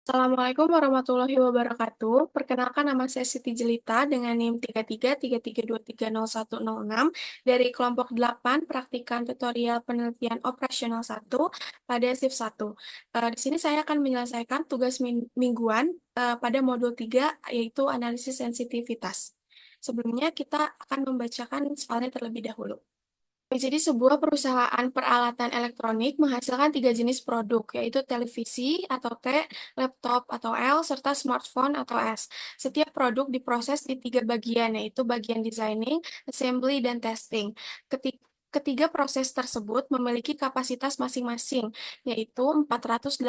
Assalamualaikum warahmatullahi wabarakatuh. Perkenalkan nama saya Siti Jelita dengan NIM 3333230106 dari kelompok 8 Praktikan Tutorial Penelitian Operasional 1 pada shift 1. Di sini saya akan menyelesaikan tugas mingguan pada modul 3 yaitu analisis sensitivitas. Sebelumnya kita akan membacakan soalnya terlebih dahulu. Jadi sebuah perusahaan peralatan elektronik menghasilkan tiga jenis produk, yaitu televisi atau T, laptop atau L, serta smartphone atau S. Setiap produk diproses di tiga bagian, yaitu bagian designing, assembly, dan testing. Ketiga proses tersebut memiliki kapasitas masing-masing, yaitu 480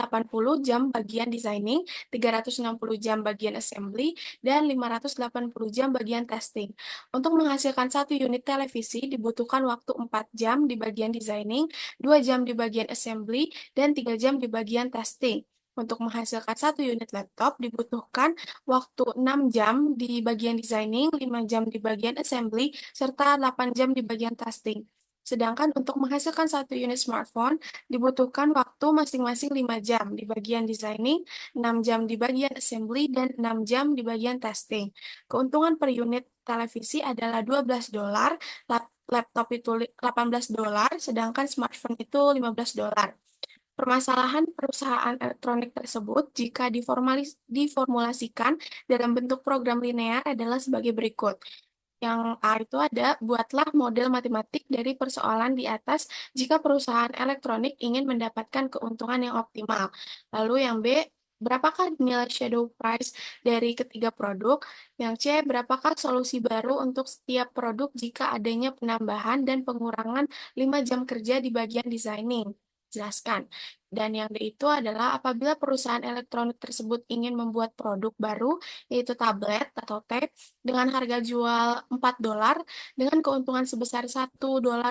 jam bagian designing, 360 jam bagian assembly, dan 580 jam bagian testing. Untuk menghasilkan satu unit televisi dibutuhkan waktu 4 jam di bagian designing, 2 jam di bagian assembly, dan 3 jam di bagian testing. Untuk menghasilkan satu unit laptop dibutuhkan waktu 6 jam di bagian designing, 5 jam di bagian assembly, serta 8 jam di bagian testing. Sedangkan untuk menghasilkan satu unit smartphone dibutuhkan waktu masing-masing 5 jam di bagian designing, 6 jam di bagian assembly, dan 6 jam di bagian testing. Keuntungan per unit televisi adalah $12, laptop itu $18, sedangkan smartphone itu $15. Permasalahan perusahaan elektronik tersebut jika diformulasikan dalam bentuk program linear adalah sebagai berikut. Yang A itu ada, buatlah model matematik dari persoalan di atas jika perusahaan elektronik ingin mendapatkan keuntungan yang optimal. Lalu yang B, berapakah nilai shadow price dari ketiga produk? Yang C, berapakah solusi baru untuk setiap produk jika adanya penambahan dan pengurangan 5 jam kerja di bagian designing? Jelaskan. Dan yang D itu adalah apabila perusahaan elektronik tersebut ingin membuat produk baru, yaitu tablet atau tab, dengan harga jual $4 dengan keuntungan sebesar $1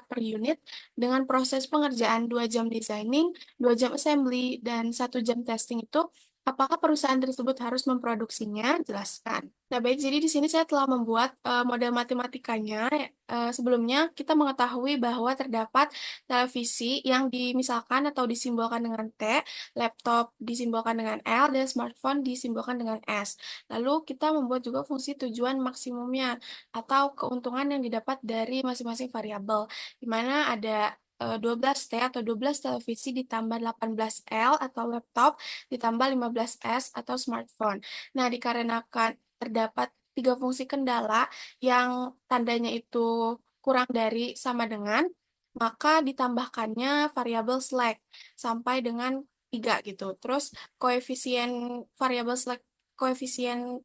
per unit dengan proses pengerjaan 2 jam designing, 2 jam assembly, dan 1 jam testing itu, apakah perusahaan tersebut harus memproduksinya? Jelaskan. Nah, baik, jadi di sini saya telah membuat model matematikanya. Sebelumnya, kita mengetahui bahwa terdapat televisi yang dimisalkan atau disimbolkan dengan T, laptop disimbolkan dengan L, dan smartphone disimbolkan dengan S. Lalu kita membuat juga fungsi tujuan maksimumnya atau keuntungan yang didapat dari masing-masing variabel, di mana ada 12 T atau 12 televisi ditambah 18 L atau laptop ditambah 15 S atau smartphone. Nah, dikarenakan terdapat tiga fungsi kendala yang tandanya itu kurang dari sama dengan, maka ditambahkannya variabel slack sampai dengan 3 gitu. Terus koefisien variabel slack koefisien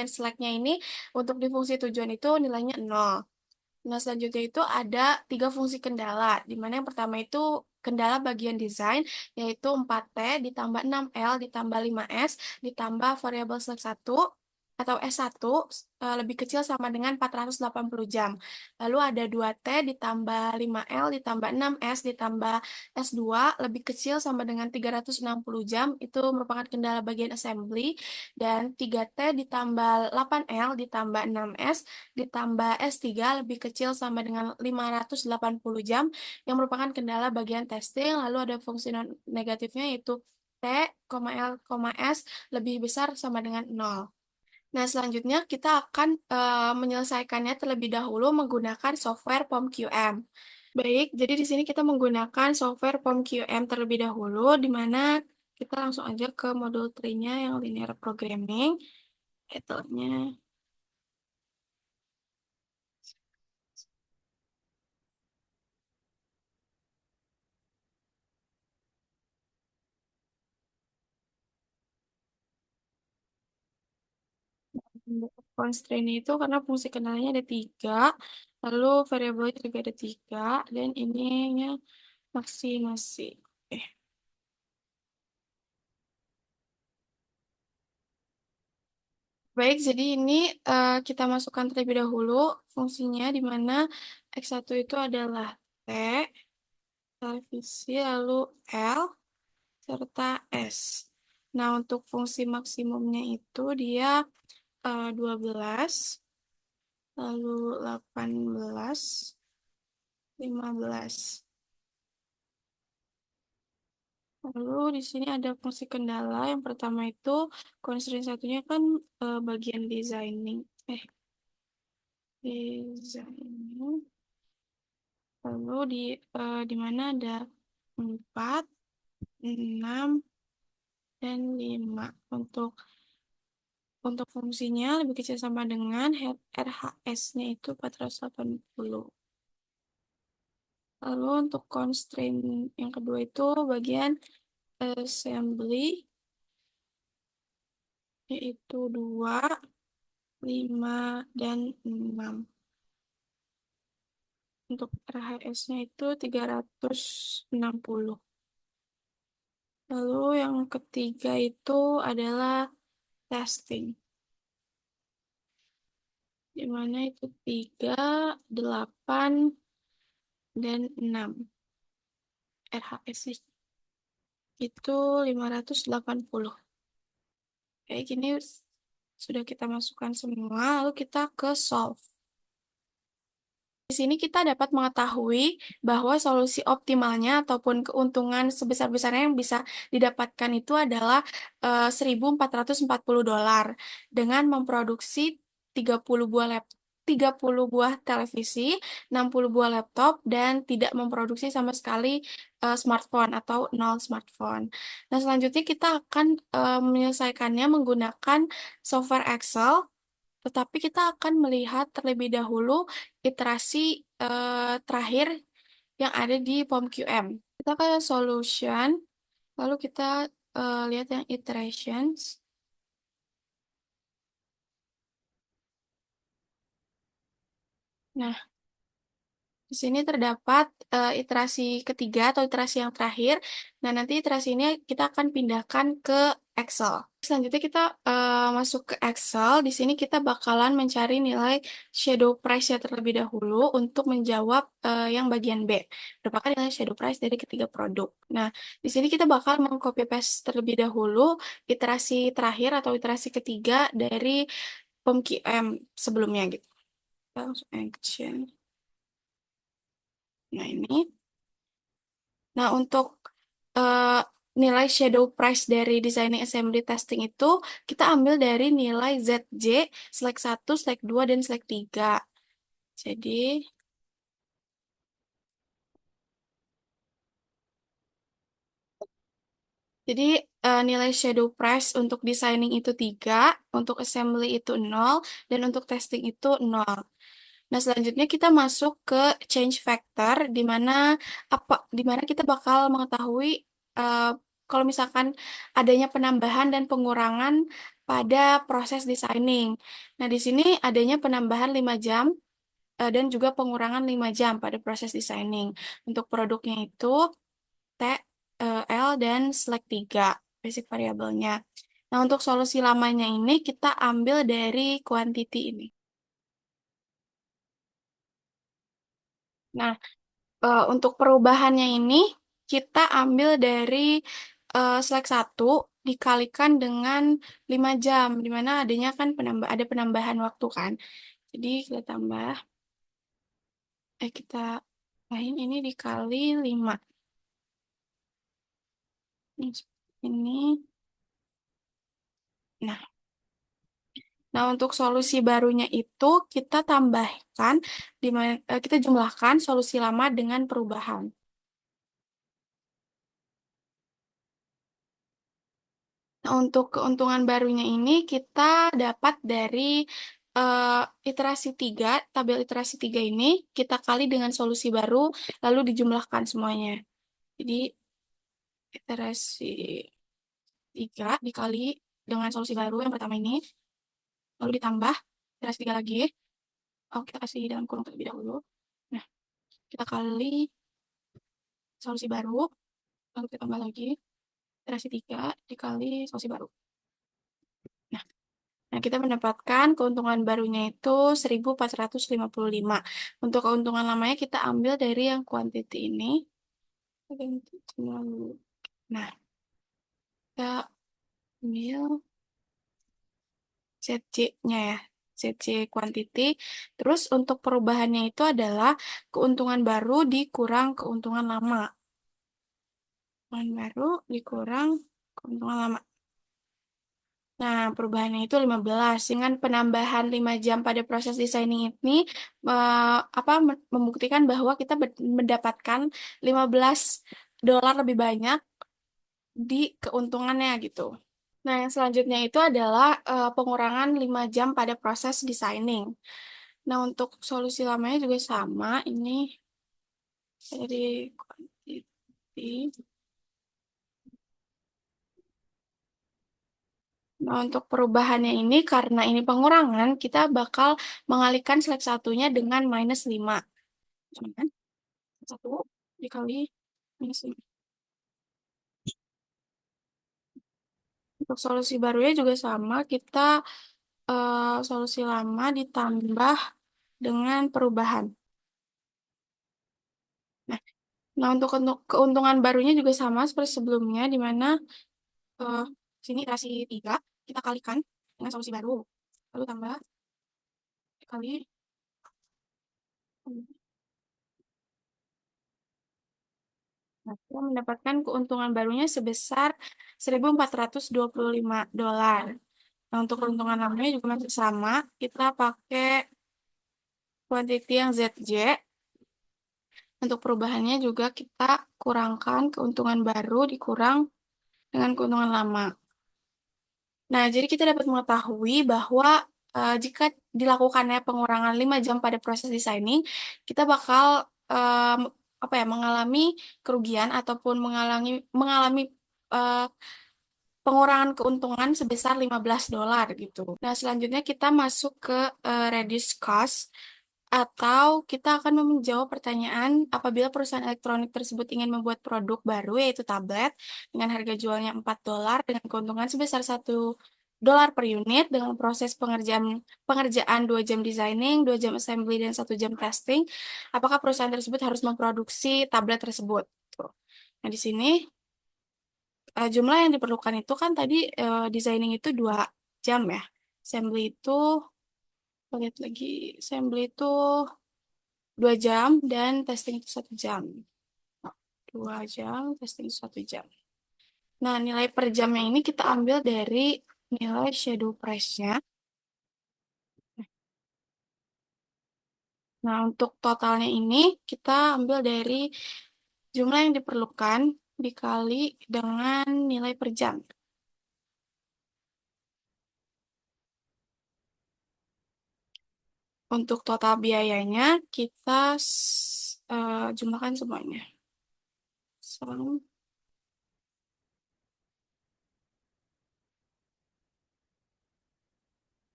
slacknya ini untuk di fungsi tujuan itu nilainya 0. Nah, selanjutnya itu ada tiga fungsi kendala, di mana yang pertama itu kendala bagian desain, yaitu 4T ditambah 6L ditambah 5S ditambah variabel slack 1 atau S1 lebih kecil sama dengan 480 jam. Lalu ada 2T ditambah 5L ditambah 6S ditambah S2 lebih kecil sama dengan 360 jam, itu merupakan kendala bagian assembly. Dan 3T ditambah 8L ditambah 6S ditambah S3 lebih kecil sama dengan 580 jam yang merupakan kendala bagian testing. Lalu ada fungsi non negatifnya yaitu T, L, S lebih besar sama dengan 0. Nah, selanjutnya kita akan menyelesaikannya terlebih dahulu menggunakan software POM-QM. Baik, jadi di sini kita menggunakan software POM-QM terlebih dahulu, di mana kita langsung aja ke modul 3-nya yang linear programming. Metodenya. Constraint itu karena fungsi kendalanya ada 3, lalu variabelnya juga ada 3, dan ininya masih. Eh, Baik, jadi ini kita masukkan terlebih dahulu fungsinya di mana X1 itu adalah T, televisi, lalu L, serta S. Nah, untuk fungsi maksimumnya itu dia 12, lalu 18, 15. Lalu di sini ada fungsi kendala. Yang pertama itu constraint satunya kan bagian designing. Designing. Lalu di mana ada 4, 6, dan 5. Untuk fungsinya lebih kecil sama dengan RHS-nya itu 480. Lalu untuk constraint yang kedua itu bagian assembly, yaitu 2, 5, dan 6. Untuk RHS-nya itu 360. Lalu yang ketiga itu adalah testing, di mana itu 3, 8, dan 6. RHS itu 580. Kayak gini sudah kita masukkan semua, lalu kita ke solve. Di sini kita dapat mengetahui bahwa solusi optimalnya ataupun keuntungan sebesar-besarnya yang bisa didapatkan itu adalah 1.440 dolar dengan memproduksi 30 buah 30 buah televisi, 60 buah laptop, dan tidak memproduksi sama sekali smartphone atau nol smartphone. Nah, selanjutnya kita akan menyelesaikannya menggunakan software Excel, tetapi kita akan melihat terlebih dahulu iterasi terakhir yang ada di POM-QM. Kita ke solution, lalu kita lihat yang iterations. Nah, di sini terdapat iterasi ketiga atau iterasi yang terakhir. Nah, nanti iterasi ini kita akan pindahkan ke Excel. Selanjutnya kita masuk ke Excel. Di sini kita bakalan mencari nilai shadow price-nya terlebih dahulu untuk menjawab yang bagian B. Berapakah nilai shadow price dari ketiga produk? Nah, di sini kita bakal mengcopy paste terlebih dahulu iterasi terakhir atau iterasi ketiga dari POM-QM sebelumnya gitu. Kita langsung action. Nah, ini. Nah, untuk eh, nilai shadow price dari designing assembly testing itu kita ambil dari nilai ZJ, select 1, select 2, dan select 3. Jadi, jadi nilai shadow price untuk designing itu 3, untuk assembly itu 0, dan untuk testing itu 0. Nah, selanjutnya kita masuk ke change factor, di mana kita bakal mengetahui eh, kalau misalkan adanya penambahan dan pengurangan pada proses designing. Nah, di sini adanya penambahan 5 jam dan juga pengurangan 5 jam pada proses designing. Untuk produknya itu T, L, dan select 3 basic variabelnya. Nah, untuk solusi lamanya ini kita ambil dari quantity ini. Nah, untuk perubahannya ini kita ambil dari selek 1 dikalikan dengan 5 jam, di mana adanya kan ada penambahan waktu kan. Jadi kita tambah, kita lain ini dikali 5. Ini. Nah, nah untuk solusi barunya itu kita tambahkan, kita jumlahkan solusi lama dengan perubahan. Nah, untuk keuntungan barunya ini kita dapat dari eh, iterasi 3, tabel iterasi 3 ini kita kali dengan solusi baru, lalu dijumlahkan semuanya. Jadi, iterasi 3 dikali dengan solusi baru yang pertama ini, lalu ditambah iterasi 3 lagi. Oh, kita kasih dalam kurung terlebih dahulu. Nah, kita kali solusi baru, lalu kita tambah lagi iterasi 3 dikali solusi baru. Nah, Nah, kita mendapatkan keuntungan barunya itu 1.455. Untuk keuntungan lamanya kita ambil dari yang quantity ini. Nah, kita ambil ZC-nya ya. ZC quantity. Terus untuk perubahannya itu adalah keuntungan baru dikurang keuntungan lama. keuntungan baru dikurang keuntungan lama. Nah, perubahannya itu 15 dengan penambahan 5 jam pada proses designing ini membuktikan bahwa kita mendapatkan 15 dolar lebih banyak di keuntungannya gitu. Nah, yang selanjutnya itu adalah pengurangan 5 jam pada proses designing. Nah, untuk solusi lamanya juga sama. Ini dari quantity. Nah, untuk perubahannya ini, karena ini pengurangan, kita bakal mengalihkan slide satunya dengan -5. Cuman, satu dikali -5. Untuk solusi barunya juga sama, kita solusi lama ditambah dengan perubahan. Nah, untuk keuntungan barunya juga sama seperti sebelumnya, di mana eh, sini iterasi 3, kita kalikan dengan solusi baru. Lalu tambah dikali. Nah, kita mendapatkan keuntungan barunya sebesar 1.425 dolar. Nah, untuk keuntungan lamanya juga masih sama. Kita pakai quantity yang ZJ. Untuk perubahannya juga kita kurangkan keuntungan baru dikurang dengan keuntungan lama. Nah, jadi kita dapat mengetahui bahwa jika dilakukannya pengurangan 5 jam pada proses designing, kita bakal em, mengalami kerugian ataupun mengalami eh, pengurangan keuntungan sebesar 15 dolar gitu. Nah, selanjutnya kita masuk ke reduce cost atau kita akan menjawab pertanyaan apabila perusahaan elektronik tersebut ingin membuat produk baru yaitu tablet dengan harga jualnya 4 dolar dengan keuntungan sebesar 1 dolar per unit dengan proses pengerjaan 2 jam designing, 2 jam assembly, dan 1 jam testing. Apakah perusahaan tersebut harus memproduksi tablet tersebut? Tuh. Nah, di sini jumlah yang diperlukan itu kan tadi designing itu 2 jam ya. Assembly itu, lihat lagi, assembly itu 2 jam dan testing itu 1 jam. 2 jam, testing itu 1 jam. Nah, nilai per jamnya ini kita ambil dari nilai shadow price-nya. Nah, untuk totalnya ini kita ambil dari jumlah yang diperlukan dikali dengan nilai per jam. Untuk total biayanya kita jumlahkan semuanya. So,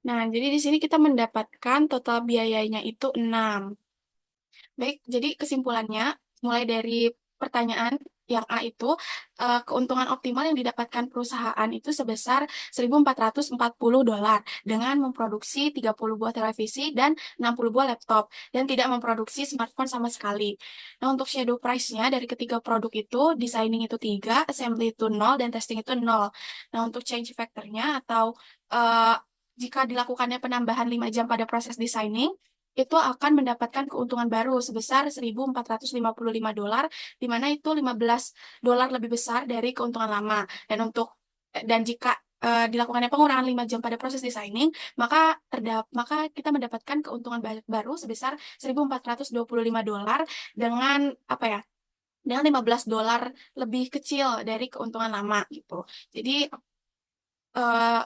nah, jadi di sini kita mendapatkan total biayanya itu 6. Baik, jadi kesimpulannya, mulai dari pertanyaan yang A itu, keuntungan optimal yang didapatkan perusahaan itu sebesar 1.440 dolar dengan memproduksi 30 buah televisi dan 60 buah laptop dan tidak memproduksi smartphone sama sekali. Nah, untuk shadow price-nya dari ketiga produk itu, designing itu 3, assembly itu 0, dan testing itu 0. Nah, untuk change factor-nya atau eh, jika dilakukannya penambahan 5 jam pada proses designing, itu akan mendapatkan keuntungan baru sebesar 1.455 dolar, di mana itu 15 dolar lebih besar dari keuntungan lama. Dan jika dilakukannya pengurangan 5 jam pada proses designing, maka kita mendapatkan keuntungan baru sebesar 1.425 dolar dengan dengan 15 dolar lebih kecil dari keuntungan lama gitu. Jadi eh,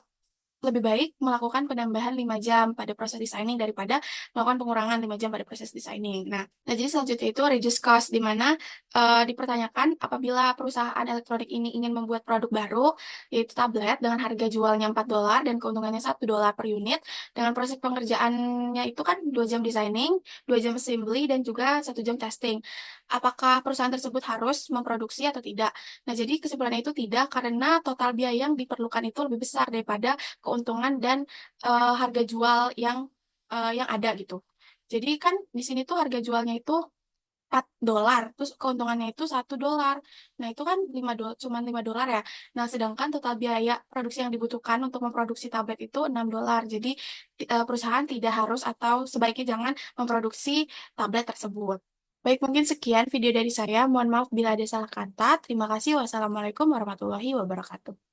lebih baik melakukan penambahan 5 jam pada proses designing daripada melakukan pengurangan 5 jam pada proses designing. Nah, jadi selanjutnya itu reduce cost, di mana dipertanyakan apabila perusahaan elektronik ini ingin membuat produk baru, yaitu tablet dengan harga jualnya 4 dolar dan keuntungannya 1 dolar per unit, dengan proses pengerjaannya itu kan 2 jam designing, 2 jam assembly, dan juga 1 jam testing. Apakah perusahaan tersebut harus memproduksi atau tidak? Nah, jadi kesimpulannya itu tidak, karena total biaya yang diperlukan itu lebih besar daripada keuntungan dan harga jual yang ada gitu. Jadi kan di sini tuh harga jualnya itu 4 dolar, terus keuntungannya itu 1 dolar. Nah, itu kan 5 dolar, cuma 5 dolar ya. Nah, sedangkan total biaya produksi yang dibutuhkan untuk memproduksi tablet itu 6 dolar. Jadi, perusahaan tidak harus atau sebaiknya jangan memproduksi tablet tersebut. Baik, mungkin sekian video dari saya. Mohon maaf bila ada salah kata. Terima kasih. Wassalamualaikum warahmatullahi wabarakatuh.